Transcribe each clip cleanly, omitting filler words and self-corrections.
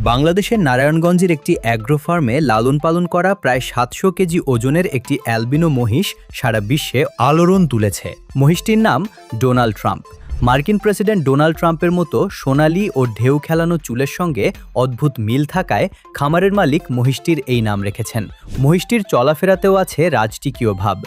বাংলাদেশের নারায়ণগঞ্জের একটি অ্যাগ্রো ফার্মে লালন পালন করা প্রায় ৭০০ কেজি ওজনের একটি অ্যালবিনো মহিষ সারা বিশ্বে আলোড়ন তুলেছে। মহিষটির নাম ডোনাল্ড ট্রাম্প। মার্কিন প্রেসিডেন্ট ডোনাল্ড ট্রাম্পের মতো সোনালি ও ঢেউ খেলানো চুলের সঙ্গে অদ্ভুত মিল থাকায় খামারের মালিক মহিষটির এই নাম রেখেছেন। মহিষটির চলাফেরাতেও আছে রাজকীয় ভাব।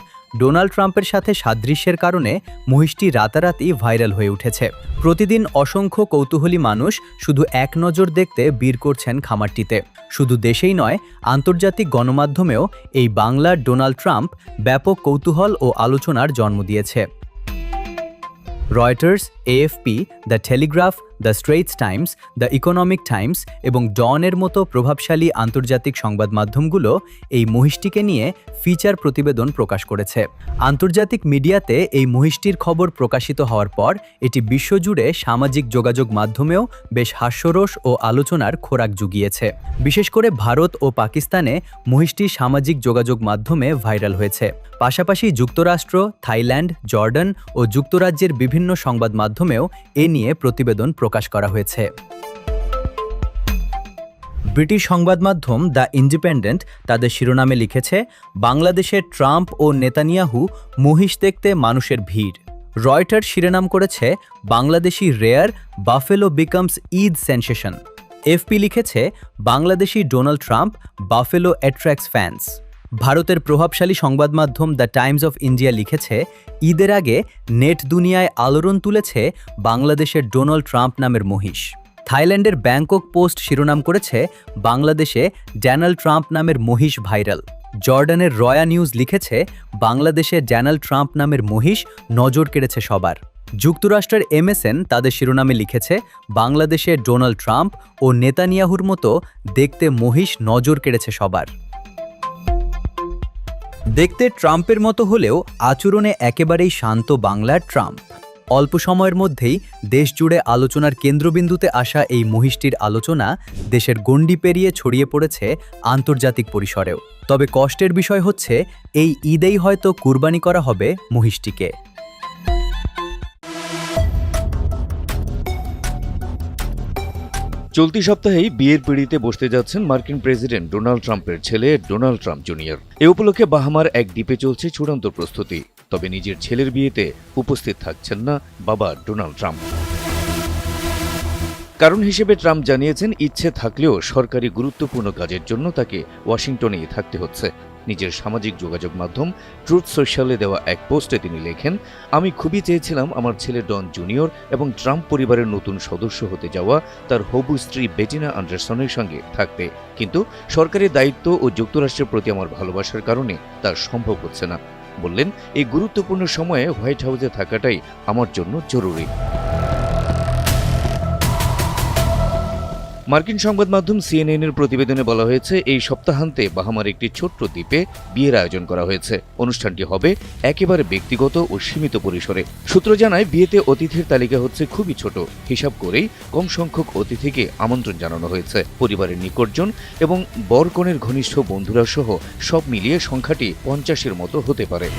ডোনাল্ড ট্রাম্পের সাথে সাদৃশ্যের কারণে মহিষটি রাতারাতি ভাইরাল হয়ে উঠেছে। প্রতিদিন অসংখ্য কৌতূহলী মানুষ শুধু এক নজর দেখতে ভিড় করছেন খামারটিতে। শুধু দেশেই নয়, আন্তর্জাতিক গণমাধ্যমেও এই বাংলার ডোনাল্ড ট্রাম্প ব্যাপক কৌতূহল ও আলোচনার জন্ম দিয়েছে। Reuters, AFP, the Telegraph, the Straits Times, the Economic Times এবং ডনের মতো প্রভাবশালী আন্তর্জাতিক সংবাদ মাধ্যমগুলো এই মহিষটিকে নিয়ে ফিচার প্রতিবেদন প্রকাশ করেছে। আন্তর্জাতিক মিডিয়াতে এই মহিষটির খবর প্রকাশিত হওয়ার পর এটি বিশ্বজুড়ে সামাজিক যোগাযোগ মাধ্যমেও বেশ হাস্যরস ও আলোচনার খোরাক জুগিয়েছে। বিশেষ করে ভারত ও পাকিস্তানে মহিষটি সামাজিক যোগাযোগ মাধ্যমে ভাইরাল হয়েছে। পাশাপাশি যুক্তরাষ্ট্র, থাইল্যান্ড, জর্ডান ও যুক্তরাজ্যের বিভিন্ন সংবাদ মাধ্যমেও এ নিয়ে প্রতিবেদন প্রকাশ করা হয়েছে। ব্রিটিশ সংবাদ মাধ্যম দ্য ইন্ডিপেন্ডেন্ট তাদের শিরোনামে লিখেছে, বাংলাদেশের ট্রাম্প ও নেতানিয়াহু মহিষ দেখতে মানুষের ভিড়। রয়টার্স শিরোনাম করেছে, Bangladeshi rare buffalo becomes Eid sensation. AFP লিখেছে, Bangladeshi Donald Trump buffalo attracts fans. ভারতের প্রভাবশালী সংবাদ মাধ্যম দ্য টাইমস অফ ইন্ডিয়া লিখেছে, ঈদের আগে নেট দুনিয়ায় আলোড়ন তুলেছে বাংলাদেশের ডোনাল্ড ট্রাম্প নামের মহিষ। থাইল্যান্ডের ব্যাংকক পোস্ট শিরোনাম করেছে, বাংলাদেশে ডোনাল্ড ট্রাম্প নামের মহিষ ভাইরাল। জর্ডানের রয়া নিউজ লিখেছে, বাংলাদেশে ডোনাল্ড ট্রাম্প নামের মহিষ নজর কেড়েছে সবার। যুক্তরাষ্ট্রের এমএসএন তাদের শিরোনামে লিখেছে, বাংলাদেশে ডোনাল্ড ট্রাম্প ও নেতানিয়াহুর মতো দেখতে মহিষ নজর কেড়েছে সবার। দেখতে ট্রাম্পের মতো হলেও আচরণে একেবারেই শান্ত বাংলার ট্রাম্প। অল্প সময়ের মধ্যেই দেশজুড়ে আলোচনার কেন্দ্রবিন্দুতে আসা এই মহিষটির আলোচনা দেশের গণ্ডি পেরিয়ে ছড়িয়ে পড়েছে আন্তর্জাতিক পরিসরেও। তবে কষ্টের বিষয় হচ্ছে, এই ঈদেই হয়তো কুরবানি করা হবে মহিষটিকে। চলতি সপ্তাহেই বিয়ের পিঁড়িতে বসতে যাচ্ছেন মার্কিন প্রেসিডেন্ট ডোনাল্ড ট্রাম্পের ছেলে ডোনাল্ড ট্রাম্প জুনিয়র। এ উপলক্ষে বাহামার এক দ্বীপে চলছে চূড়ান্ত প্রস্তুতি। তবে নিজের ছেলের বিয়েতে উপস্থিত থাকছেন না বাবা ডোনাল্ড ট্রাম্প। কারণ হিসেবে ট্রাম্প জানিয়েছেন, ইচ্ছে থাকলেও সরকারি গুরুত্বপূর্ণ কাজের জন্য তাকে ওয়াশিংটনেই থাকতে হচ্ছে। নিজের সামাজিক যোগাযোগ মাধ্যম ট্রুথ সোশ্যালে দেওয়া এক পোস্টে তিনি লেখেন, আমি খুবই চেয়েছিলাম আমার ছেলে ডন জুনিয়র এবং ট্রাম্প পরিবারের নতুন সদস্য হতে যাওয়া তার হবু স্ত্রী বেটিনা অ্যান্ডারসনের সঙ্গে থাকতে, কিন্তু সরকারি দায়িত্ব ও যুক্তরাষ্ট্রের প্রতি আমার ভালোবাসার কারণে তা সম্ভব হচ্ছে না। বললেন, এই গুরুত্বপূর্ণ সময়ে হোয়াইট হাউসে থাকাটাই আমার জন্য জরুরি। মার্কিন সংবাদ মাধ্যম সিএনএন-এর প্রতিবেদনে বলা হয়েছে, এই সপ্তাহান্তে বাহামার একটি ছোট্ট দ্বীপে বিয়ের আয়োজন করা হয়েছে। অনুষ্ঠানটি হবে একেবারে ব্যক্তিগত ও সীমিত পরিসরে। সূত্র জানায়, বিয়েতে অতিথির তালিকা হচ্ছে খুবই ছোট। হিসাব করেই কম সংখ্যক অতিথিকে আমন্ত্রণ জানানো হয়েছে। পরিবারের নিকটজন এবং বরকনের ঘনিষ্ঠ বন্ধুরা সহ সব মিলিয়ে সংখ্যাটি 50-এর মতো হতে পারে।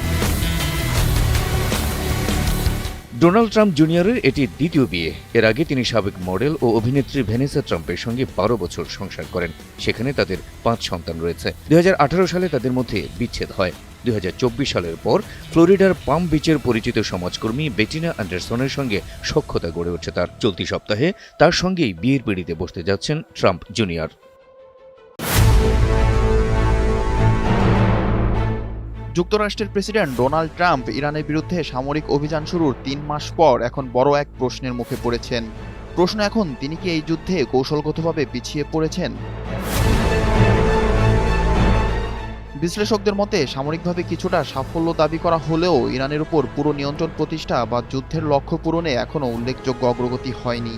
ডোনাল্ড ট্রাম্প জুনিয়রের এটি দ্বিতীয় বিয়ে। এর আগে তিনি সাবেক মডেল ও অভিনেত্রী ভ্যানেসা ট্রাম্পের সঙ্গে 12 বছর সংসার করেন। সেখানে তাদের 5 সন্তান রয়েছে। 2018 সালে তাদের মধ্যে বিচ্ছেদ হয়। 2024 সালের পর ফ্লোরিডার পাম বিচের পরিচিত সমাজকর্মী বেটিনা অ্যান্ডারসনের সঙ্গে সখ্যতা গড়ে ওঠে তার। চলতি সপ্তাহে তার সঙ্গেই বিয়ের পিঁড়িতে বসতে যাচ্ছেন ট্রাম্প জুনিয়র। যুক্তরাষ্ট্রের প্রেসিডেন্ট ডোনাল্ড ট্রাম্প ইরানের বিরুদ্ধে সামরিক অভিযান শুরুর 3 মাস পর এখন বড় এক প্রশ্নের মুখে পড়েছেন। প্রশ্ন এখন, তিনি কি এই যুদ্ধে কৌশলগতভাবে পিছিয়ে পড়েছেন? বিশ্লেষকদের মতে, সামরিকভাবে কিছুটা সাফল্য দাবি করা হলেও ইরানের উপর পুরো নিয়ন্ত্রণ প্রতিষ্ঠা বা যুদ্ধের লক্ষ্য পূরণে এখনও উল্লেখযোগ্য অগ্রগতি হয়নি।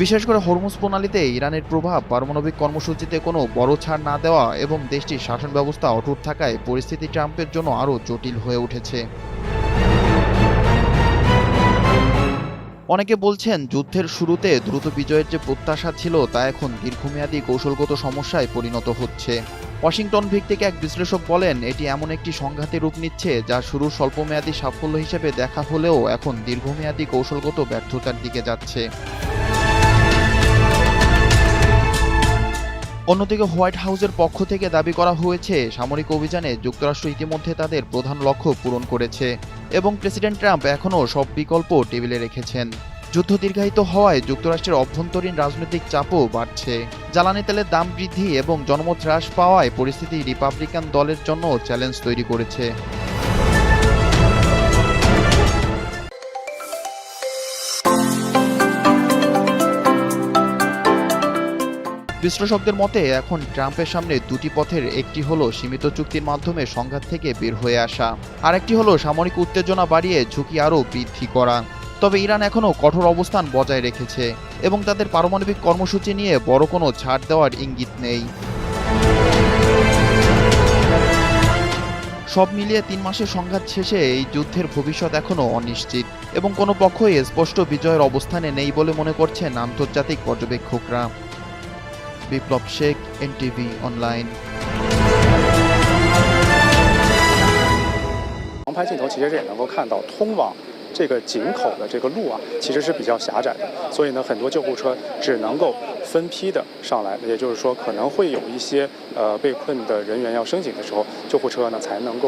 বিশেষ করে হরমুজ প্রণালীতে ইরানের প্রভাব, পারমাণবিক কর্মসূচিতে কোনো বড় ছাড় না দেওয়া এবং দেশটির শাসন ব্যবস্থা অটুট থাকায় পরিস্থিতি ট্রাম্পের জন্য আরও জটিল হয়ে উঠেছে। অনেকে বলছেন, যুদ্ধের শুরুতে দ্রুত বিজয়ের যে প্রত্যাশা ছিল তা এখন দীর্ঘমেয়াদী কৌশলগত সমস্যায় পরিণত হচ্ছে। ওয়াশিংটন ভিত্তিক এক বিশ্লেষক বলেন, এটি এমন একটি সংঘাতে রূপ নিচ্ছে যা শুরুর স্বল্পমেয়াদী সাফল্য হিসেবে দেখা হলেও এখন দীর্ঘমেয়াদী কৌশলগত ব্যর্থতার দিকে যাচ্ছে। অন্যদিকে হোয়াইট হাউসের পক্ষ থেকে দাবি করা হয়েছে, সামরিক অভিযানে যুক্তরাষ্ট্র ইতিমধ্যে তাদের প্রধান লক্ষ্য পূরণ করেছে এবং প্রেসিডেন্ট ট্রাম্প এখনও সব বিকল্প টেবিলে রেখেছেন। যুদ্ধ দীর্ঘায়িত হওয়ায় যুক্তরাষ্ট্রের অভ্যন্তরীণ রাজনৈতিক চাপও বাড়ছে। জ্বালানি তেলের দাম বৃদ্ধি এবং জনমত হ্রাস পাওয়ায় পরিস্থিতি রিপাবলিকান দলের জন্য চ্যালেঞ্জ তৈরি করেছে। বিশ্লেষকদের মতে এখন ট্রাম্পের সামনে দুটি পথের, একটি হলো সীমিত চুক্তির মাধ্যমে সংঘাত থেকে বের হয়ে আসা, আরেকটি হলো সামরিক উত্তেজনা বাড়িয়ে ঝুঁকি আরও বৃদ্ধি করা। তবে ইরান এখনও কঠোর অবস্থান বজায় রেখেছে এবং তাদের পারমাণবিক কর্মসূচি নিয়ে বড় কোনো ছাড় দেওয়ার ইঙ্গিত নেই। সব মিলিয়ে 3 মাসের সংঘাত শেষে এই যুদ্ধের ভবিষ্যৎ এখনও অনিশ্চিত এবং কোনো পক্ষই স্পষ্ট বিজয়ের অবস্থানে নেই বলে মনে করছেন আন্তর্জাতিক পর্যবেক্ষকরা। বিপ্লব শেখ, এনটিভি অনলাইন। 航拍镜头其实也能够看到，通往这个井口的这个路啊，其实是比较狭窄的，所以呢，很多救护车只能够分批的上来，也就是说，可能会有一些被困的人员要升井的时候，救护车呢才能够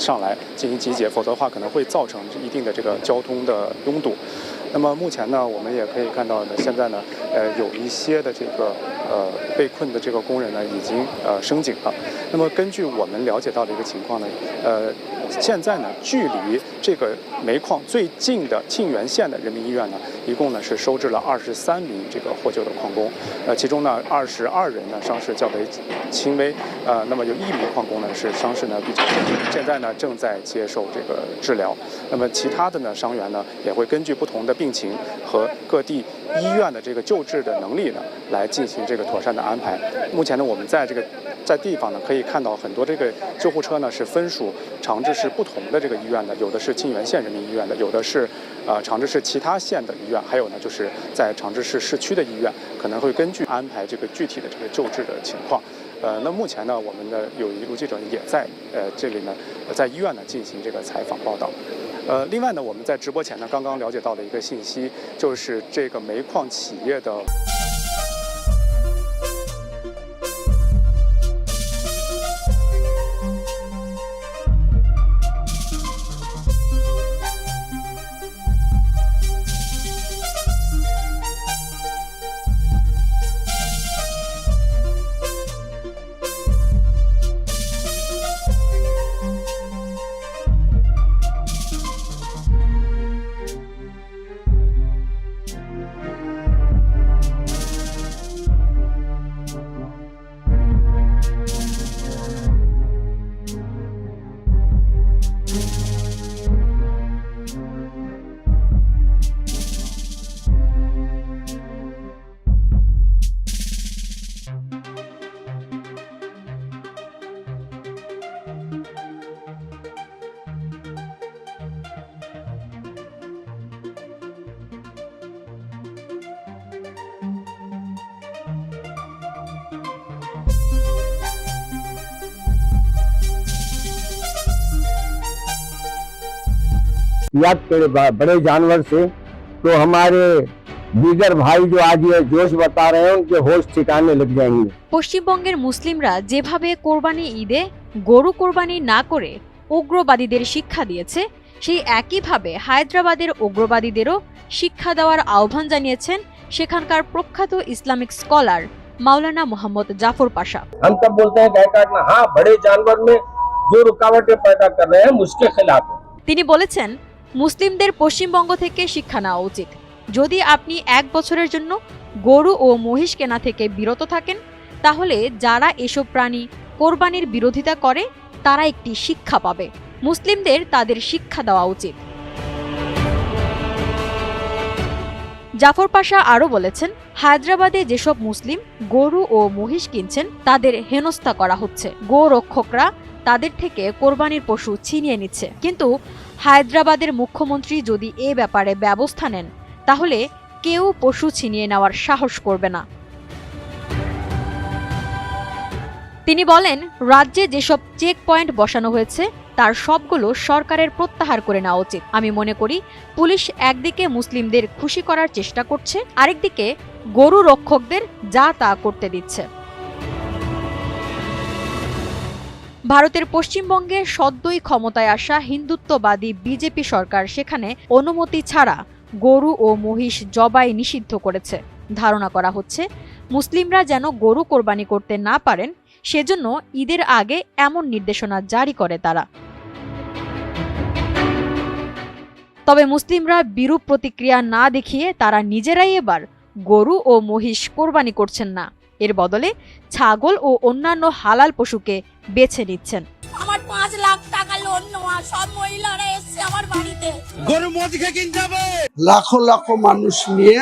上来进行集结，否则的话可能会造成一定的这个交通的拥堵。那么目前呢，我们也可以看到呢，现在呢，有一些的这个被困的这个工人呢已经升井了。那么根据我们了解到的一个情况呢，现在呢，距离这个煤矿最近的沁源县的人民医院呢，一共呢是收治了23名这个获救的矿工，其中呢22人呢伤势较为轻微，那么有1名矿工呢是伤势呢比较重，现在呢正在接受这个治疗。那么其他的呢伤员呢也会根据不同的病情和各地医院的这个救治的能力呢来进行这个妥善的安排。目前呢我们在地方呢可以看到很多这个救护车呢是分属长治市不同的这个医院的，有的是沁源县人民医院的，有的是长治市其他县的医院，还有呢就是在长治市市区的医院，可能会根据安排这个具体的这个救治的情况。那目前呢，我们的有一路记者也在这里呢，在医院呢进行这个采访报道。另外呢，我们在直播前呢，刚刚了解到的一个信息，就是这个煤矿企业的。या बड़े जानवर से, तो हमारे दीगर भाई जो आज ये जोश बता रहे हैं उनके होश ठिकाने लग जाएंगे। পশ্চিমবঙ্গের মুসলিমরা যেভাবে কোরবানি ঈদে গরু কোরবানি না করে উগ্রবাদীদের শিক্ষা দিয়েছে, সেই একইভাবে হায়দ্রাবাদের উগ্রবাদীদেরও শিক্ষা দেওয়ার আহ্বান জানিয়েছেন সেখানকার প্রখ্যাত ইসলামিক স্কলার মাওলানা মোহাম্মদ জাফর পাশা। हम तब बोलते हैं गाय काटना, हाँ बड़े जानवर में जो रुकावटें पैदा कर रहे हैं उसके खिलाफ। তিনি বলেছেন, মুসলিমদের পশ্চিমবঙ্গ থেকে শিক্ষা নেওয়া উচিত। যদি আপনি 1 বছরের জন্য গরু ও মহিষ কেনা থেকে বিরত থাকেন, তাহলে যারা এসব প্রাণী কোরবানির বিরোধিতা করে তারা একটি শিক্ষা পাবে। মুসলিমদের তাদের শিক্ষা দেওয়া উচিত। জাফর পাশা আরও বলেছেন, হায়দ্রাবাদে যেসব মুসলিম গরু ও মহিষ কিনছেন তাদের হেনস্থা করা হচ্ছে। গোরক্ষকরা তাদের থেকে কোরবানির পশু ছিনিয়ে নিচ্ছে। কিন্তু হায়দ্রাবাদের মুখ্যমন্ত্রী যদি এ ব্যাপারে ব্যবস্থা নেন, তাহলে কেউ পশু ছিনিয়ে নেওয়ার সাহস করবে না। তিনি বলেন, রাজ্যে যেসব চেক পয়েন্ট বসানো হয়েছে তার সবগুলো সরকারের প্রত্যাহার করে নেওয়া উচিত। আমি মনে করি পুলিশ একদিকে মুসলিমদের খুশি করার চেষ্টা করছে, আরেকদিকে গরু রক্ষকদের যা তা করতে দিচ্ছে। ভারতের পশ্চিমবঙ্গে সদ্যই ক্ষমতায় আসা হিন্দুত্ববাদী বিজেপি সরকার সেখানে অনুমতি ছাড়া গরু ও মহিষ জবাই নিষিদ্ধ করেছে। ধারণা করা হচ্ছে মুসলিমরা যেন গরু কোরবানি করতে না পারেন সেজন্য ঈদের আগে এমন নির্দেশনা জারি করে তারা। তবে মুসলিমরা বিরূপ প্রতিক্রিয়া না দেখিয়ে তারা নিজেরাই এবার গরু ও মহিষ কোরবানি করছেন না, এর বদলে ছাগল ও অন্যান্য হালাল পশুকে বেছে নিচ্ছেন। আমার 5 লাখ টাকা লোন নেওয়া, সব মহিলারা এসছে আমার বাড়িতে। গরু মদিকে কিনতে হবে। লাখো লাখো মানুষ নিয়ে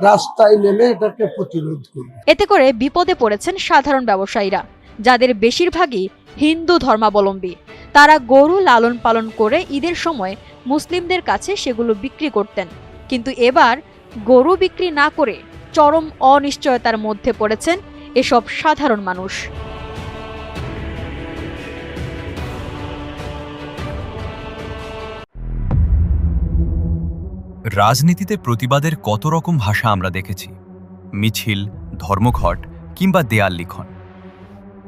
রাস্তায় নেমে এটাকে প্রতিরোধ করবে। এতে করে বিপদে পড়েছেন সাধারণ ব্যবসায়ীরা, যাদের বেশিরভাগই হিন্দু ধর্মাবলম্বী। তারা গরু লালন পালন করে ঈদের সময় মুসলিমদের কাছে সেগুলো বিক্রি করতেন, কিন্তু এবার গরু বিক্রি না করে চরম অনিশ্চয়তার মধ্যে পড়েছেন এসব সাধারণ মানুষ। রাজনীতিতে প্রতিবাদের কত রকম ভাষা আমরা দেখেছি, মিছিল, ধর্মঘট কিংবা দেয়াল লিখন।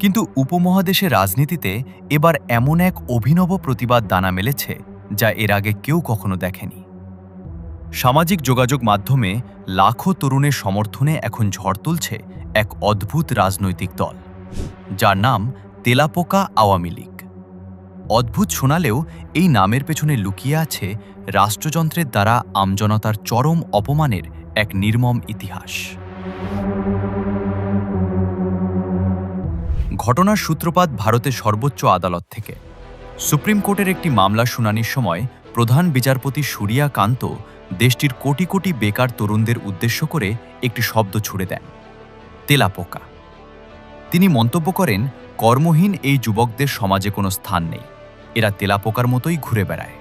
কিন্তু উপমহাদেশের রাজনীতিতে এবার এমন এক অভিনব প্রতিবাদ দানা মেলেছে যা এর আগে কেউ কখনো দেখেনি। সামাজিক যোগাযোগ মাধ্যমে লাখো তরুণের সমর্থনে এখন ঝড় তুলছে এক অদ্ভুত রাজনৈতিক দল, যার নাম তেলাপোকা আওয়ামী লীগ। অদ্ভুত শোনালেও এই নামের পেছনে লুকিয়ে আছে রাষ্ট্রযন্ত্রের দ্বারা আমজনতার চরম অপমানের এক নির্মম ইতিহাস। ঘটনার সূত্রপাত ভারতের সর্বোচ্চ আদালত থেকে। সুপ্রিম কোর্টের একটি মামলা শুনানির সময় প্রধান বিচারপতি সূর্যা কান্ত দেশটির কোটি কোটি বেকার তরুণদের উদ্দেশ্য করে একটি শব্দ ছুড়ে দেন, তেলাপোকা। তিনি মন্তব্য করেন, কর্মহীন এই যুবকদের সমাজে কোনো স্থান নেই, এরা তেলাপোকার মতোই ঘুরে বেড়ায়।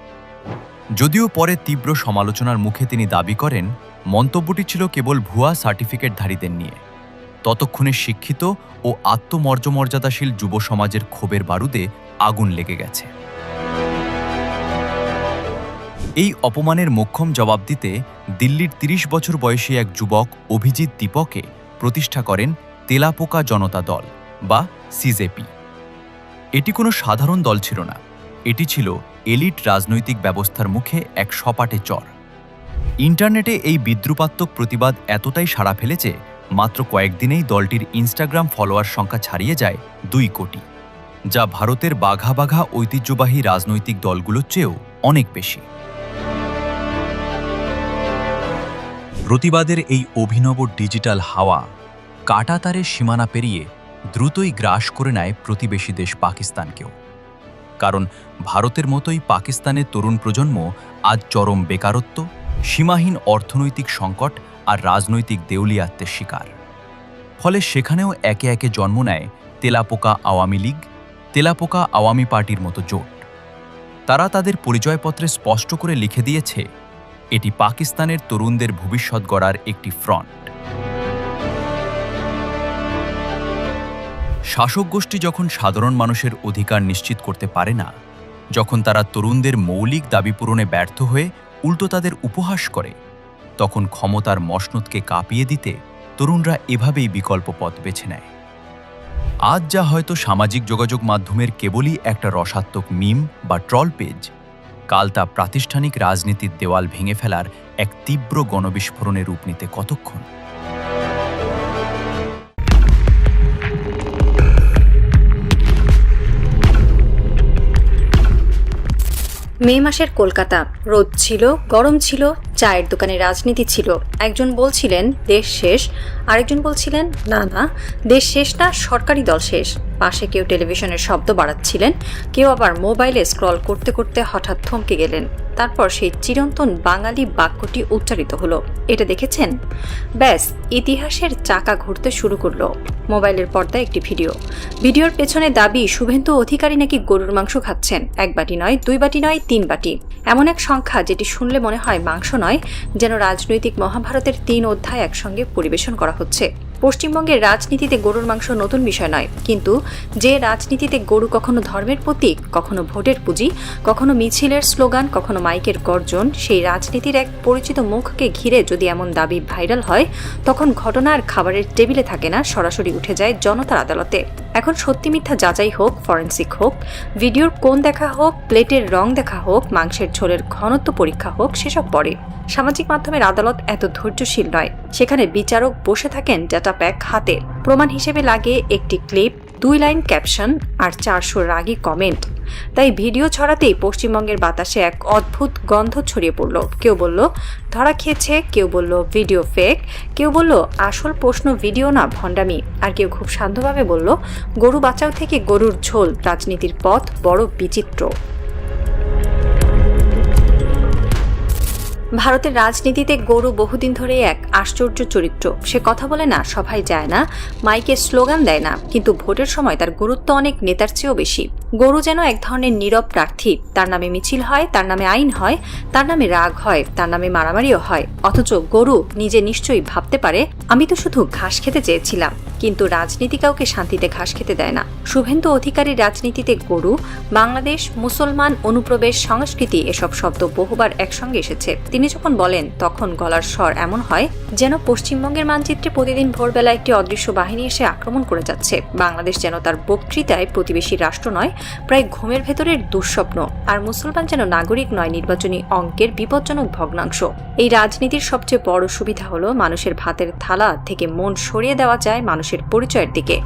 যদিও পরে তীব্র সমালোচনার মুখে তিনি দাবি করেন মন্তব্যটি ছিল কেবল ভুয়া সার্টিফিকেটধারীদের নিয়ে। ততক্ষণে শিক্ষিত ও আত্মমর্যাদাশীল যুব সমাজের ক্ষোভের বারুদে আগুন লেগে গেছে। এই অপমানের মোক্ষম জবাব দিতে দিল্লির ৩০ বছর বয়সী এক যুবক অভিজিৎ দীপকে প্রতিষ্ঠা করেন তেলাপোকা জনতা দল বা সিজেপি। এটি কোনো সাধারণ দল ছিল না, এটি ছিল এলিট রাজনৈতিক ব্যবস্থার মুখে এক সপাটে চর। ইন্টারনেটে এই বিদ্রুপাত্মক প্রতিবাদ এতটাই সাড়া ফেলেছে, মাত্র কয়েকদিনেই দলটির ইনস্টাগ্রাম ফলোয়ার সংখ্যা ছাড়িয়ে যায় ২ কোটি, যা ভারতের বাঘা বাঘা ঐতিহ্যবাহী রাজনৈতিক দলগুলোর চেয়েও অনেক বেশি। প্রতিবাদের এই অভিনব ডিজিটাল হাওয়া কাঁটাতারের সীমানা পেরিয়ে দ্রুতই গ্রাস করে নেয় প্রতিবেশী দেশ পাকিস্তানকেও। কারণ ভারতের মতোই পাকিস্তানের তরুণ প্রজন্ম আজ চরম বেকারত্ব, সীমাহীন অর্থনৈতিক সংকট আর রাজনৈতিক দেউলিয়াত্বের শিকার। ফলে সেখানেও একে একে জন্ম নেয় তেলাপোকা আওয়ামী লীগ, তেলাপোকা আওয়ামী পার্টির মতো জোট। তারা তাদের পরিচয়পত্রে স্পষ্ট করে লিখে দিয়েছে, এটি পাকিস্তানের তরুণদের ভবিষ্যৎ গড়ার একটি ফ্রন্ট। শাসক গোষ্ঠী যখন সাধারণ মানুষের অধিকার নিশ্চিত করতে পারে না, যখন তারা তরুণদের মৌলিক দাবি পূরণে ব্যর্থ হয়ে উল্টো তাদের উপহাস করে, তখন ক্ষমতার মসনদকে কাঁপিয়ে দিতে তরুণরা এভাবেই বিকল্প পথ বেছে নেয়। আজ যা হয়তো সামাজিক যোগাযোগ মাধ্যমের কেবলই একটা রসাত্মক মিম বা ট্রল পেজ, কাল তা প্রাতিষ্ঠানিক রাজনীতির দেওয়াল ভেঙে ফেলার এক তীব্র গণবিস্ফোরণে রূপ নিতে কতক্ষণ। মে মাসের কলকাতা, রোদ ছিল, গরম ছিল, চায়ের দোকানে রাজনীতি ছিল। একজন বলছিলেন দেশ শেষ, আরেকজন বলছিলেন না না, দেশ শেষ না, সরকারি দল শেষ। পাশে কেউ টেলিভিশনের শব্দ বাড়াচ্ছিলেন, কেউ আবার মোবাইলে স্ক্রল করতে করতে হঠাৎ থমকে গেলেন। তারপর সেই চিরন্তন বাঙালি বাক্যটি উচ্চারিত হলো, এটা দেখেছেন? ব্যাস, ইতিহাসের চাকা ঘুরতে শুরু করলো। মোবাইলের পর্দায় একটি ভিডিওর পেছনে দাবি শুভেন্দু অধিকারী নাকি গরুর মাংস খাচ্ছেন। 1 বাটি নয়, 2 বাটি নয়, 3 বাটি। এমন এক সংখ্যা যেটি শুনলে মনে হয় মাংস নয়, যেন রাজনৈতিক মহাভারতের 3 অধ্যায় একসঙ্গে পরিবেশন করা হচ্ছে। পশ্চিমবঙ্গের রাজনীতিতে গরুর মাংস নতুন বিষয় নয়, কিন্তু যে রাজনীতিতে গরু কখনো ধর্মের প্রতীক, কখনো ভোটের পুঁজি, কখনো মিছিলের স্লোগান, কখনো মাইকের গর্জন, সেই রাজনীতির এক পরিচিত মুখকে ঘিরে যদি এমন দাবি ভাইরাল হয়, তখন ঘটনা আর খাবারের টেবিলে থাকে না, সরাসরি উঠে যায় জনতার আদালতে। এখন সত্যি মিথ্যা যাচাই হোক, ফরেনসিক হোক, ভিডিওর কোণ দেখা হোক, প্লেটের রং দেখা হোক, মাংসের ঝোলের ঘনত্ব পরীক্ষা হোক, সেসব পরে। সামাজিক মাধ্যমের আদালত এত ধৈর্যশীল নয়। সেখানে বিচারক বসে থাকেন ডাটা প্যাক হাতে। প্রমাণ হিসেবে লাগে একটি ক্লিপ, 2 লাইন ক্যাপশন আর 400 রাগী কমেন্ট। তাই ভিডিও ছড়াতেই পশ্চিমবঙ্গের বাতাসে এক অদ্ভুত গন্ধ ছড়িয়ে পড়ল। কেউ বলল ধরা খেয়েছে, কেউ বলল ভিডিও ফেক, কেউ বলল আসল প্রশ্ন ভিডিও না ভণ্ডামি, আর কেউ খুব শান্তভাবে বলল গরু বাঁচাও থেকে গরুর ঝোল, রাজনীতির পথ বড় বিচিত্র। ভারতের রাজনীতিতে গরু বহুদিন ধরে এক আশ্চর্য চরিত্র। সে কথা বলে না, সভায় যায় না, মাইকে স্লোগান দেয় না, কিন্তু ভোটের সময় তার গুরুত্ব অনেক নেতার চেয়েও বেশি। গরু যেন এক ধরনের নীরব প্রার্থী। তার নামে মিছিল হয়, তার নামে আইন হয়, তার নামে রাগ হয়, তার নামে মারামারিও হয়। অথচ গরু নিজে নিশ্চয়ই ভাবতে পারে, আমি তো শুধু ঘাস খেতে চেয়েছিলাম। কিন্তু রাজনীতি কাউকে শান্তিতে ঘাস খেতে দেয় না। শুভেন্দু অধিকারীর রাজনীতিতে গরু, বাংলাদেশ, মুসলমান, অনুপ্রবেশ, সংস্কৃতি এসব শব্দ বহুবার একসঙ্গে এসেছে। তিনি যখন বলেন তখন গলার স্বর এমন হয় যেন পশ্চিমবঙ্গের মানচিত্রে প্রতিদিন ভোরবেলা একটি অদৃশ্য বাহিনী এসে আক্রমণ করে যাচ্ছে। বাংলাদেশ যেন তার বক্তৃতায় প্রতিবেশী রাষ্ট্র নয়, প্রায় ঘুমের ভেতরের দুঃস্বপ্ন। আর মুসলমান যেন নাগরিক নয়, নির্বাচনী অঙ্কের বিপজ্জনক ভগ্নাংশ। এই রাজনীতির সবচেয়ে বড় সুবিধা হলো মানুষের ভাতের থালা থেকে মন সরিয়ে দেওয়া যায় মানুষের পরিচয়ের দিকে।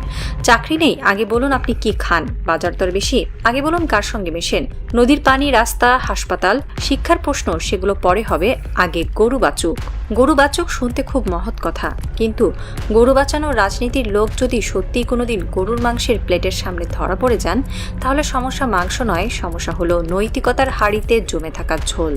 চাকরি নেই, আগে বলুন আপনি কি খান। বাজার দর বেশি, আগে বলুন কার সঙ্গে মেশেন। নদীর পানি, রাস্তা, হাসপাতাল, শিক্ষার প্রশ্ন, সেগুলো পরে হবে, আগে গরু বাঁচুক। গরু বাঁচুক শুনতে খুব মহৎ কথা, কিন্তু গরু বাঁচানোর রাজনীতির লোক যদি সত্যিই কোনোদিন গরুর মাংসের প্লেটের সামনে ধরা পড়ে যান, তাহলে সমস্যা মাংস নয়, সমস্যা হলো নৈতিকতার হাঁড়িতে জমে থাকা ঝোল।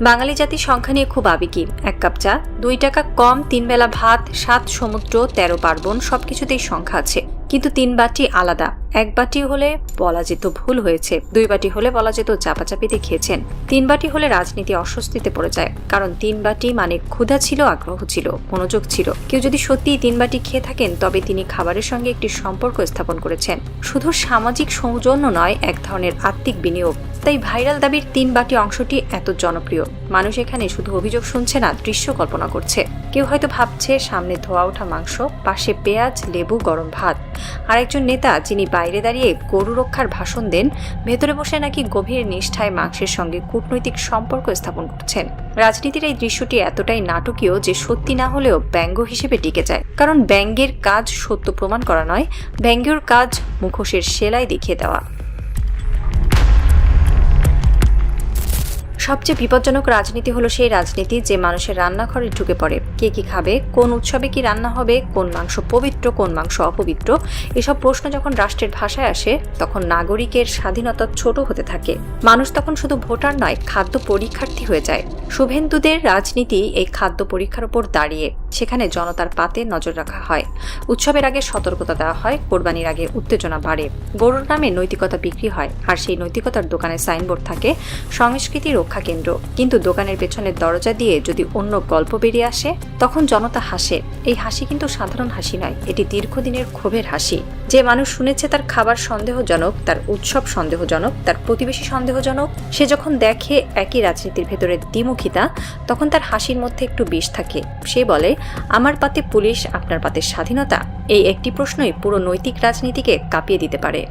বাঙালি জাতির সংখ্যা নিয়ে খুব আবেগী। 1 কাপ চা, 2 টাকা কম, 3 বেলা ভাত, 7 সমুদ্র, 13 পার্বণ, সবকিছুতেই সংখ্যা আছে। কিন্তু 3 বাটি আলাদা। 1 বাটি হলে বলা যেত ভুল হয়েছে, 2 বাটি হলে বলা যেত চাপাচাপিতে খেয়েছেন, 3 বাটি হলে রাজনীতি অস্বস্তিতে পড়ে যায়। কারণ 3 বাটি মানে ক্ষুধা ছিল, আগ্রহ ছিল, মনোযোগ ছিল। কেউ যদি সত্যিই 3 বাটি খেয়ে থাকেন, তবে তিনি খাবারের সঙ্গে একটি সম্পর্ক স্থাপন করেছেন। শুধু সামাজিক সৌজন্য নয়, এক ধরনের আত্মিক বিনিয়োগ। তাই ভাইরাল দাবির 3 বাটি অংশটি এত জনপ্রিয়। মানুষ এখানে শুধু অভিযোগ শুনছে না, দৃশ্য কল্পনা করছে। কেউ হয়তো ভাবছে সামনে ধোয়া ওঠা মাংস, পাশে পেঁয়াজ, লেবু, গরম ভাত। আর একজন নেতা যিনি বাইরে দাঁড়িয়ে গরু রক্ষার ভাষণ দেন, ভেতরে বসে নাকি গভীর নিষ্ঠায় মাংসের সঙ্গে কূটনৈতিক সম্পর্ক স্থাপন করছেন। রাজনীতির এই দৃশ্যটি এতটাই নাটকীয় যে সত্যি না হলেও ব্যঙ্গ হিসেবে টিকে যায়। কারণ ব্যঙ্গের কাজ সত্য প্রমাণ করা নয়, ব্যঙ্গের কাজ মুখোশের সেলাই দেখিয়ে দেওয়া। সবচেয়ে বিপজ্জনক রাজনীতি হলো সেই রাজনীতি যে মানুষের রান্নাঘরে ঢুকে পড়ে। কে কি খাবে, কোন উৎসবে কি রান্না হবে, কোন মাংস পবিত্র, কোন মাংস অপবিত্র, এসব প্রশ্ন যখন রাষ্ট্রের ভাষায় আসে, তখন নাগরিকের স্বাধীনতা ছোট হতে থাকে। মানুষ তখন শুধু ভোটার নয়, খাদ্য পরীক্ষার্থী হয়ে যায়। শুভেন্দুদের রাজনীতি এই খাদ্য পরীক্ষার উপর দাঁড়িয়ে। সেখানে জনতার পাতে নজর রাখা হয়, উৎসবের আগে সতর্কতা দেওয়া হয়, কোরবানির আগে উত্তেজনা বাড়ে, গরুর নামে নৈতিকতা বিক্রি হয়। আর সেই নৈতিকতার দোকানে সাইনবোর্ড থাকে সংস্কৃতি রক্ষা কেন্দ্র। কিন্তু দোকানের পেছনের দরজা দিয়ে যদি অন্য গল্প বেরিয়ে আসে, তখন জনতা হাসে। এই হাসি কিন্তু সাধারণ হাসি নয়, এটি দীর্ঘদিনের ক্ষোভের হাসি। যে মানুষ শুনেছে তার খাবার সন্দেহজনক, তার উৎসব সন্দেহজনক, তার প্রতিবেশী সন্দেহজনক, সে যখন দেখে একই রাজনীতির ভেতরে দ্বিমুখিতা, তখন তার হাসির মধ্যে একটু বিষ থাকে। সে বলে, আমার পাতে পুলিশ, আপনার পাতে স্বাধীনতা। এই একটি প্রশ্নই পুরো নৈতিক রাজনীতিকে কাঁপিয়ে দিতে পারে।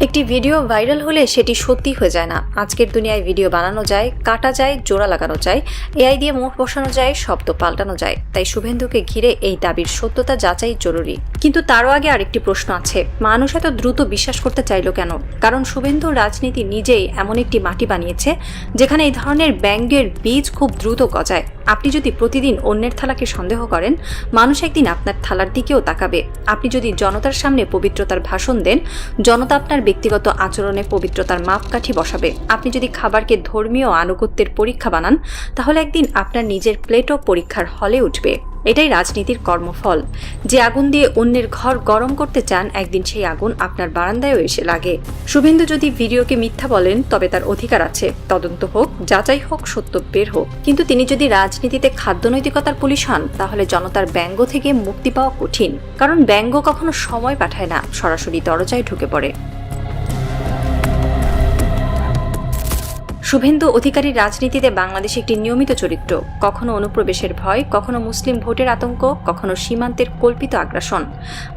একটি ভিডিও ভাইরাল হলে সেটি সত্যি হয়ে যায় না। আজকের দুনিয়ায় ভিডিও বানানো যায়, কাটা যায়, জোড়া লাগানো যায়, এআই দিয়ে মুখ বসানো যায়, শব্দ পাল্টানো যায়। তাই শুভেন্দুকে ঘিরে এই দাবির সত্যতা যাচাই জরুরি। কিন্তু তারও আগে আরেকটি প্রশ্ন আছে, মানুষ এত দ্রুত বিশ্বাস করতে চাইল কেন? কারণ শুভেন্দুর রাজনীতি নিজেই এমন একটি মাটি বানিয়েছে যেখানে এই ধরনের ব্যঙ্গের বীজ খুব দ্রুত গজায়। আপনি যদি প্রতিদিন অন্যের থালাকে সন্দেহ করেন, মানুষ একদিন আপনার থালার দিকেও তাকাবে। আপনি যদি জনতার সামনে পবিত্রতার ভাষণ দেন, জনতা আপনার ব্যক্তিগত আচরণে পবিত্রতার মাপকাঠি বসাবে। আপনি যদি খাবারকে ধর্মীয় আনুগত্যের পরীক্ষা বানান, তাহলে একদিন আপনার নিজের প্লেটও পরীক্ষার হলে উঠবে। এটাই রাজনীতির কর্মফল। যে আগুন দিয়ে অন্যের ঘর গরম করতে চান, একদিন সেই আগুন আপনার বারান্দায়ও এসে লাগে। শুভেন্দু যদি ভিডিওকে মিথ্যা বলেন তবে তার অধিকার আছে, তদন্ত হোক, যাচাই হোক, সত্য বের হোক। কিন্তু তিনি যদি রাজনীতিতে খাদ্যনৈতিকতার পুলিশ হন, তাহলে জনতার ব্যঙ্গ থেকে মুক্তি পাওয়া কঠিন। কারণ ব্যঙ্গ কখনো সময় পাঠায় না, সরাসরি দরজায় ঢুকে পড়ে। শুভেন্দু অধিকারীর রাজনীতিতে বাংলাদেশ একটি নিয়মিত চরিত্র। কখনো অনুপ্রবেশের ভয়, কখনো মুসলিম ভোটের আতঙ্ক, কখনো সীমান্তের কল্পিত আগ্রাসন।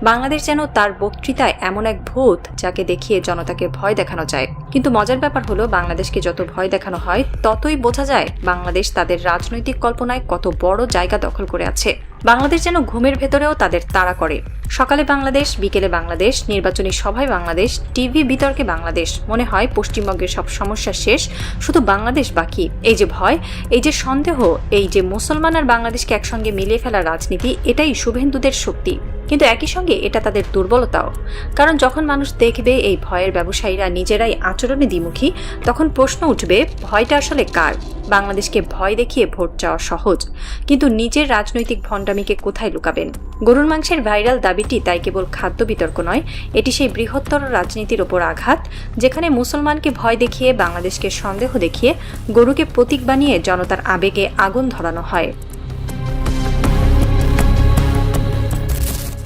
বাংলাদেশ যেন তার বক্তৃতায় এমন এক ভূত যাকে দেখিয়ে জনতাকে ভয় দেখানো যায়। কিন্তু মজার ব্যাপার হলো, বাংলাদেশকে যত ভয় দেখানো হয় ততই বোঝা যায় বাংলাদেশ তাদের রাজনৈতিক কল্পনায় কত বড় জায়গা দখল করে আছে। বাংলাদেশ যেন ঘুমের ভেতরেও তাদের তাড়া করে। সকালে বাংলাদেশ, বিকেলে বাংলাদেশ, নির্বাচনী সভায় বাংলাদেশ, টিভি বিতর্কে বাংলাদেশ। মনে হয় পশ্চিমবঙ্গের সব সমস্যা শেষ, শুধু বাংলাদেশ বাকি। এই যে ভয়, এই যে সন্দেহ, এই যে মুসলমান আর বাংলাদেশকে একসঙ্গে মিলিয়ে ফেলার রাজনীতি, এটাই শুভেন্দুদের শক্তি। কিন্তু একই সঙ্গে এটা তাদের দুর্বলতাও। কারণ যখন মানুষ দেখবে এই ভয়ের ব্যবসায়ীরা নিজেরাই আচরণে দ্বিমুখী, তখন প্রশ্ন উঠবে, ভয়টা আসলে কার? বাংলাদেশকে ভয় দেখিয়ে ভোট চাওয়া সহজ, কিন্তু নিজের রাজনৈতিক ভণ্ডামিকে কোথায় লুকাবেন? গরুর মাংসের ভাইরাল দাবিটি তাই কেবল খাদ্য বিতর্ক নয়, এটি সেই বৃহত্তর রাজনীতির ওপর আঘাত, যেখানে মুসলমানকে ভয় দেখিয়ে, বাংলাদেশকে সন্দেহ দেখিয়ে, গরুকে প্রতীক বানিয়ে জনতার আবেগে আগুন ধরানো হয়।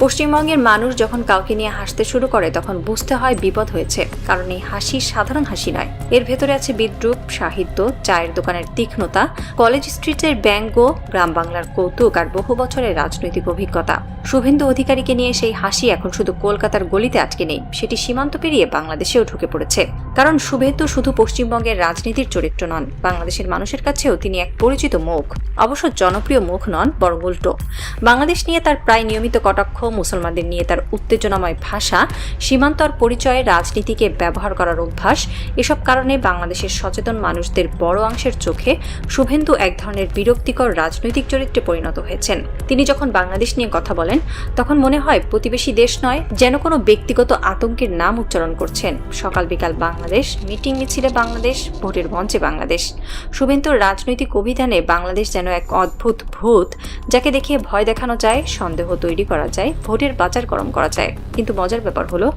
পশ্চিমবঙ্গের মানুষ যখন কাউকে নিয়ে হাসতে শুরু করে, তখন বুঝতে হয় বিপদ হয়েছে। কারণ এই হাসি সাধারণ হাসি নয়, এর ভেতরে আছে বিদ্রূপ, সাহিত্য, চায়ের দোকানের তীক্ষ্ণতা, কলেজ স্ট্রিটের ব্যঙ্গ, গ্রাম বাংলার কৌতুক আর বহু বছরের রাজনৈতিক অভিজ্ঞতা। শুভেন্দু অধিকারীকে নিয়ে সেই হাসি এখন শুধু কলকাতার গলিতে আটকে নেই, সেটি সীমান্ত পেরিয়ে বাংলাদেশেও ঢুকে পড়েছে। কারণ শুভেন্দু শুধু পশ্চিমবঙ্গের রাজনীতির চরিত্র নন, বাংলাদেশের মানুষের কাছেও তিনি এক পরিচিত মুখ। অবশ্য জনপ্রিয় মুখ নন, বরং উল্টো। বাংলাদেশ নিয়ে তার প্রায় নিয়মিত কটাক্ষ, মুসলমানদের নিয়ে তার উত্তেজনাময় ভাষা, সীমান্তর পরিচয়ে রাজনীতিকে ব্যবহার করার অভ্যাস, এসব কারণে বাংলাদেশের সচেতন মানুষদের বড় অংশের চোখে শুভেন্দু এক ধরনের বিরক্তিকর রাজনৈতিক চরিত্রে পরিণত হয়েছেন। তিনি যখন বাংলাদেশ নিয়ে কথা বলেন, তখন মনে হয় প্রতিবেশী দেশ নয়, যেন কোনো ব্যক্তিগত আতঙ্কের নাম উচ্চারণ করছেন। সকাল বিকাল বাংলাদেশ, মিটিং মিছিলে বাংলাদেশ, ভোটের মঞ্চে বাংলাদেশ। শুভেন্দুর রাজনৈতিক অভিধানে বাংলাদেশ যেন এক অদ্ভুত ভূত, যাকে দেখে ভয় দেখানো যায়, সন্দেহ তৈরি করা যায়, ভোটের বাজার গরম করা যায়। কিন্তু মজার ব্যাপার হলো,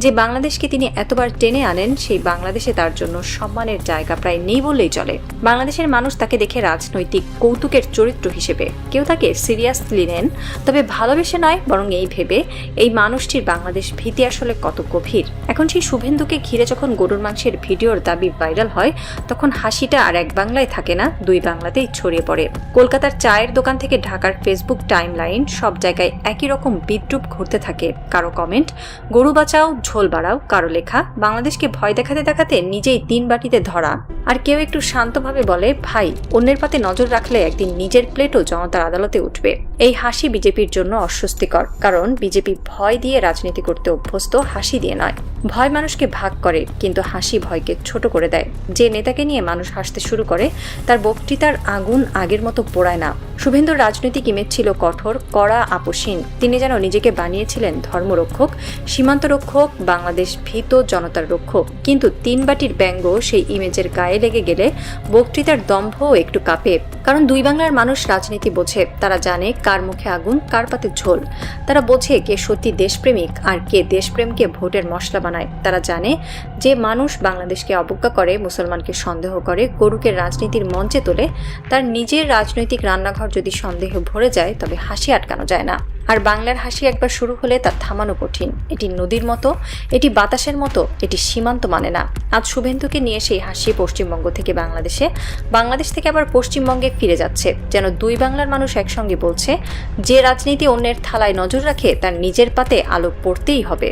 যে বাংলাদেশকে তিনি এতবার টেনে আনেন, সেই বাংলাদেশে তার জন্য সম্মানের জায়গা প্রায় নেই বললেই চলে। বাংলাদেশের মানুষ তাকে দেখে রাজনৈতিক কৌতুকের চরিত্র হিসেবে, কেউ তাকে সিরিয়াসলি নেন, তবে ভালোবেসে নয়, বরং এই ভেবে এই মানুষটির বাংলাদেশ ভীতি আসলে কত গভীর। এখন সেই শুভেন্দুকে ঘিরে যখন গরুর মাংসের ভিডিওর দাবি ভাইরাল হয়, তখন হাসিটা আর এক বাংলায় থাকে না, দুই বাংলাতেই ছড়িয়ে পড়ে। কলকাতার চায়ের দোকান থেকে ঢাকার ফেসবুক টাইমলাইন, সব জায়গায় একই রকম বিদ্রূপ ঘুরতে থাকে। কারো কমেন্ট, গরু বাঁচাও, ঝোল বাড়াও, কারো লেখা, বাংলাদেশকে ভয় দেখাতে দেখাতে নিজেই 3 বাটিতে ধরা। আর কেউ একটু শান্তভাবে বলে, ভাই, অন্যের পাতে নজর রাখলে একদিন নিজের প্লেটও জনতার আদালতে উঠবে। এই হাসি বিজেপির জন্য অস্বস্তিকর, কারণ বিজেপি ভয় দিয়ে রাজনীতি করতে অভ্যস্ত, হাসি দিয়ে নয়। ভয় মানুষকে ভাগ করে, কিন্তু হাসি ভয়কে ছোট করে দেয়। যে নেতাকে নিয়ে মানুষ হাসতে শুরু করে, তার বক্তৃতার আগুন আগের মতো পোড়ায় না। শুভেন্দুর রাজনৈতিক ইমেজ ছিল কঠোর, কড়া, আপোষহীন। তিনি যেন নিজেকে বানিয়েছিলেন ধর্মরক্ষক, সীমান্ত রক্ষক, বাংলাদেশ ভীত জনতার রক্ষক। কিন্তু 3 বাটির ব্যঙ্গ সেই ইমেজের গায়ে লেগে গেলে বক্তৃতার দম্ভও একটু কাঁপে। কারণ দুই বাংলার মানুষ রাজনীতি বোঝে, তারা জানে কার মুখে আগুন, কার পাতে ঝোল। তারা বোঝে কে সত্যি দেশপ্রেমিক আর কে দেশপ্রেমকে ভোটের মশলা বানায়। তারা জানে যে মানুষ বাংলাদেশকে অবজ্ঞা করে, মুসলমানকে সন্দেহ করে, গরুকে রাজনীতির মঞ্চে তোলে, তার নিজের রাজনৈতিক রান্নাঘর যদি সন্দেহে ভরে যায়, তবে হাসি আটকানো যায় না। আর বাংলার হাসি একবার শুরু হলে তা থামানো কঠিন। এটি নদীর মতো, এটি বাতাসের মতো, এটি সীমান্ত মানে না। আজ শুভেন্দুকে নিয়ে সেই হাসি পশ্চিমবঙ্গ থেকে বাংলাদেশে, বাংলাদেশ থেকে আবার পশ্চিমবঙ্গে ফিরে যাচ্ছে। যেন দুই বাংলার মানুষ একসঙ্গে বলছে, যে রাজনীতি অন্যের থালায় নজর রাখে, তার নিজের পাতে আলো পড়তেই হবে।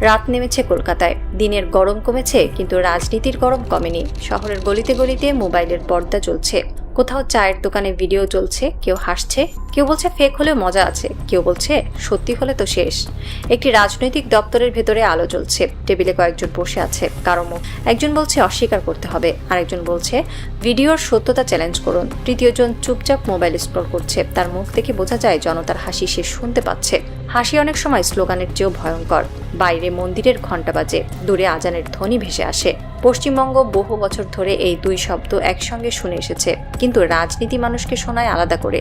রাত নেমেছে কলকাতায়, দিনের গরম কমেছে, কিন্তু রাজনীতির গরম কমেনি। শহরের গলিতে গলিতে মোবাইলের পর্দা চলছে, কোথাও চায়ের দোকানে ভিডিও চলছে, কেউ হাসছে, কেউ বলছে ফেক হলেও মজা আছে, কেউ বলছে সত্যি হলে তো শেষ। একটি রাজনৈতিক দপ্তরের ভেতরে আলো জ্বলছে, টেবিলে কয়েকজন বসে আছে, কারো মুখ একজন বলছে অস্বীকার করতে হবে, আরেকজন বলছে ভিডিওর সত্যতা চ্যালেঞ্জ করুন, তৃতীয়জন চুপচাপ মোবাইল স্ক্রল করছে। তার মুখ দেখে বোঝা যায় জনতার হাসি সে শুনতে পাচ্ছে। হাসি অনেক সময় স্লোগানের চেয়েও ভয়ঙ্কর। বাইরে মন্দিরের ঘণ্টা বাজে, দূরে আজানের ধ্বনি ভেসে আসে। পশ্চিমবঙ্গ বহু বছর ধরে এই দুই শব্দ একসঙ্গে শুনে এসেছে, কিন্তু রাজনীতি মানুষকে শোনায় আলাদা করে।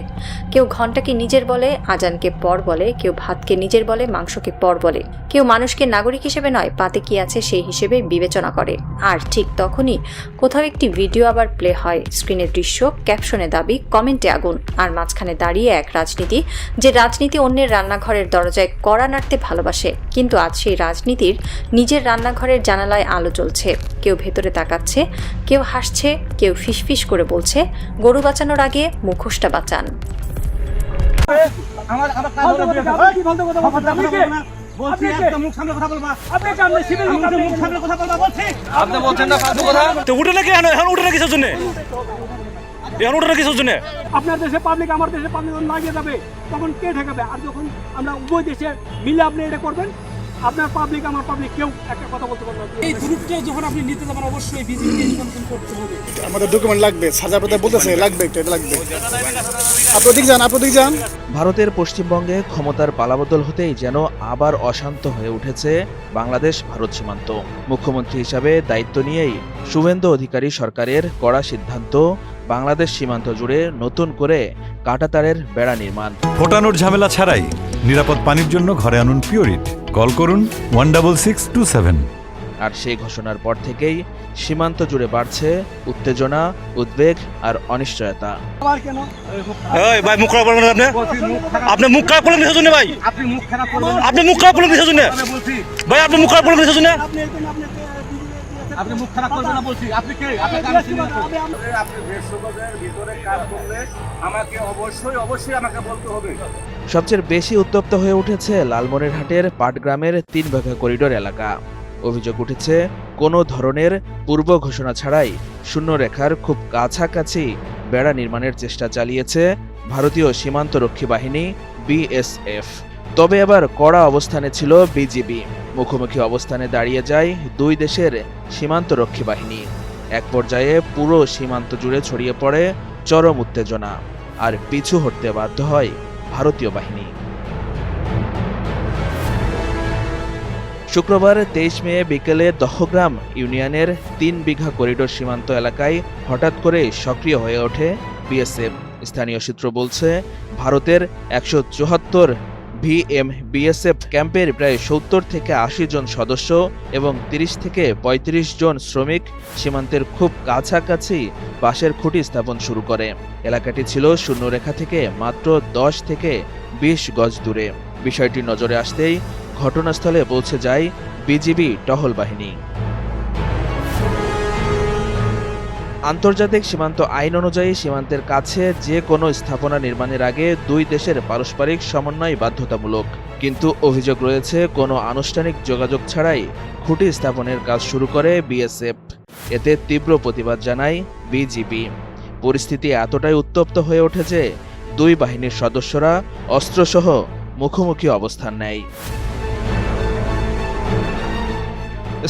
কেউ ঘণ্টাকে নিজের বলে, আজানকে পর বলে, কেউ ভাতকে নিজের বলে, মাংসকে পর বলে। কেউ মানুষকে নাগরিক হিসেবে নয়, পাতে কি আছে সেই হিসেবে বিবেচনা করে। আর ঠিক তখনই কোথাও একটি ভিডিও আবার প্লে হয়, স্ক্রিনের দৃশ্য, ক্যাপশনে দাবি, কমেন্টে আগুন, আর মাঝখানে দাঁড়িয়ে এক রাজনীতি, যে রাজনীতি অন্যের রান্নাঘরের দরজায় কড়া নাড়তে ভালোবাসে। কিন্তু আজ সেই রাজনীতির নিজের রান্নাঘরের জানালায় আলো জ্বলছে, কেউ ভেতরে তাকাচ্ছে, কেউ হাসছে, কেউ ফিসফিস করে বলছে, গরু বাঁচানোর আগে মুখোশটা বাঁচান। আপনার দেশে পাবলিক আমার দেশে পাবলিক লাগিয়ে যাবে, তখন কে ঠেকাবে? আর যখন আমরা উভয় দেশে মিলে আপনি এটা করবেন, আপনার পাবলিক আমার পাবলিক কেউ একটা কথা বলতে পারবে না। এই গ্রুপটা যখন আপনি নিতে যাবেন অবশ্যই বিজেপিকে নিয়ন্ত্রণ করতে হবে। আমাদের ডকুমেন্ট লাগবে, সাজা প্রদায় বলতেছে লাগবে, এটা লাগবে। আপনি যান। ভারতের পশ্চিমবঙ্গে ক্ষমতার পালাবদল হতেই যেন আবার অশান্ত হয়ে উঠেছে বাংলাদেশ ভারত সীমান্ত। মুখ্যমন্ত্রী হিসাবে দায়িত্ব নিয়েই শুভেন্দু অধিকারী সরকারের কড়া সিদ্ধান্ত, বাংলাদেশ সীমান্ত জুড়ে নতুন করে কাঁটাতারের বেড়া নির্মাণ। ফোটানোর ঝামেলা ছাড়াই নিরাপদ পানির জন্য ঘরে আনুন পিওরিট। কল করুন 16627। আর সেই ঘোষণার পর থেকেই সীমান্ত জুড়ে বাড়ছে উত্তেজনা, উদ্বেগ আর অনিশ্চয়তা। ভাই মুখ খারাপ করবেন আপনি? আপনি মুখ খারাপ করলেন কিসের জন্য ভাই? আপনি মুখ খারাপ করলেন কিসের জন্য ভাই? আপনি মুখ খারাপ করলেন কিসের জন্য? আপনি মুখ খারাপ করবেন না বলছি। আপনি কে? আপনি দেশসভার ভিতরে কাজ করলে আমাকে অবশ্যই আমাকে বলতে হবে। সবচেয়ে বেশি উত্তপ্ত হয়ে উঠেছে লালমনিরহাটের পাটগ্রামের 3 বিঘা করিডোর এলাকা। অভিযোগ উঠেছে কোনো ধরনের পূর্ব ঘোষণা ছাড়াই শূন্যরেখার খুব কাছাকাছি বেড়া নির্মাণের চেষ্টা চালিয়েছে ভারতীয় সীমান্তরক্ষী বাহিনী বিএসএফ। তবে এবার কড়া অবস্থানে ছিল বিজিবি। মুখোমুখি অবস্থানে দাঁড়িয়ে যায় দুই দেশের সীমান্তরক্ষী বাহিনী। এক পর্যায়ে পুরো সীমান্ত জুড়ে ছড়িয়ে পড়ে চরম উত্তেজনা, আর পিছু হটতে বাধ্য হয় ভারতীয় বাহিনী। শুক্রবার 23 মে বিকেলে দহগ্রাম ইউনিয়নের 3 বিঘা করিডোর সীমান্ত এলাকায় হঠাৎ করে সক্রিয় হয়ে ওঠে বিএসএফ। স্থানীয় সূত্র বলছে, ভারতের 174 বিএসএফ ক্যাম্পের প্রায় 70 থেকে 80 জন সদস্য এবং 30 থেকে 35 জন শ্রমিক সীমান্তের খুব কাছাকাছি বাঁশের খুঁটি স্থাপন শুরু করে। এলাকাটি ছিল শূন্যরেখা থেকে মাত্র 10 থেকে 20 গজ দূরে। বিষয়টি নজরে আসতেই ঘটনাস্থলে পৌঁছে যায় বিজিবি টহল বাহিনী। আন্তর্জাতিক সীমান্ত আইন অনুযায়ী সীমান্তের কাছে যে কোনো স্থাপনা নির্মাণের আগে দুই দেশের পারস্পরিক সমন্বয় বাধ্যতামূলক। কিন্তু অভিযোগ রয়েছে, কোনো আনুষ্ঠানিক যোগাযোগ ছাড়াই খুঁটি স্থাপনের কাজ শুরু করে বিএসএফ। এতে তীব্র প্রতিবাদ জানায় বিজিবি। পরিস্থিতি এতটাই উত্তপ্ত হয়ে ওঠে যে দুই বাহিনীর সদস্যরা অস্ত্রসহ মুখোমুখি অবস্থান নেয়।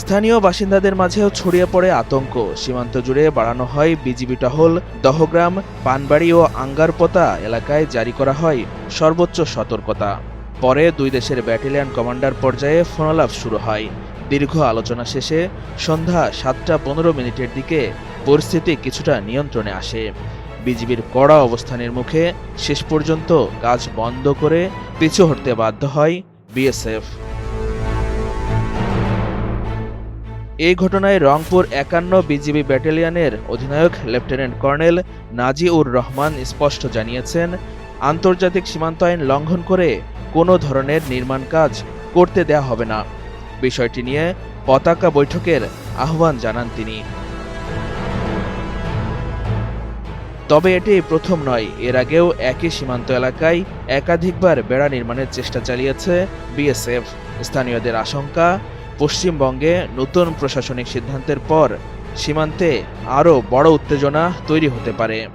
স্থানীয় বাসিন্দাদের মাঝেও ছড়িয়ে পড়ে আতঙ্ক। সীমান্ত জুড়ে বাড়ানো হয় বিজিবি টহল। দহগ্রাম, পানবাড়ি ও আঙ্গারপোতা এলাকায় জারি করা হয় সর্বোচ্চ সতর্কতা। পরে দুই দেশের ব্যাটালিয়ন কমান্ডার পর্যায়ে ফোনালাপ শুরু হয়। দীর্ঘ আলোচনা শেষে সন্ধ্যা 7:15 দিকে পরিস্থিতি কিছুটা নিয়ন্ত্রণে আসে। বিজিবির কড়া অবস্থানের মুখে শেষ পর্যন্ত কাজ বন্ধ করে পিছু হটতে বাধ্য হয় বিএসএফ। এই ঘটনায় রংপুর 51 বিজিবি ব্যাটালিয়নের অধিনায়ক লেফটেন্যান্ট কর্নেল নাজিউর রহমান স্পষ্ট জানিয়েছেন, আন্তর্জাতিক সীমান্ত আইন লঙ্ঘন করে কোনো ধরনের নির্মাণ কাজ করতে দেয়া হবে না। বিষয়টি নিয়ে পতাকা বৈঠকের আহ্বান জানান তিনি। তবে এটি প্রথম নয়, এর আগেও একই সীমান্ত এলাকায় একাধিকবার বেড়া নির্মাণের চেষ্টা চালিয়েছে বিএসএফ। স্থানীয়দের আশঙ্কা, পশ্চিমবঙ্গে নতুন প্রশাসনিক সিদ্ধান্তের পর সীমান্তে আরও বড় উত্তেজনা তৈরি হতে পারে।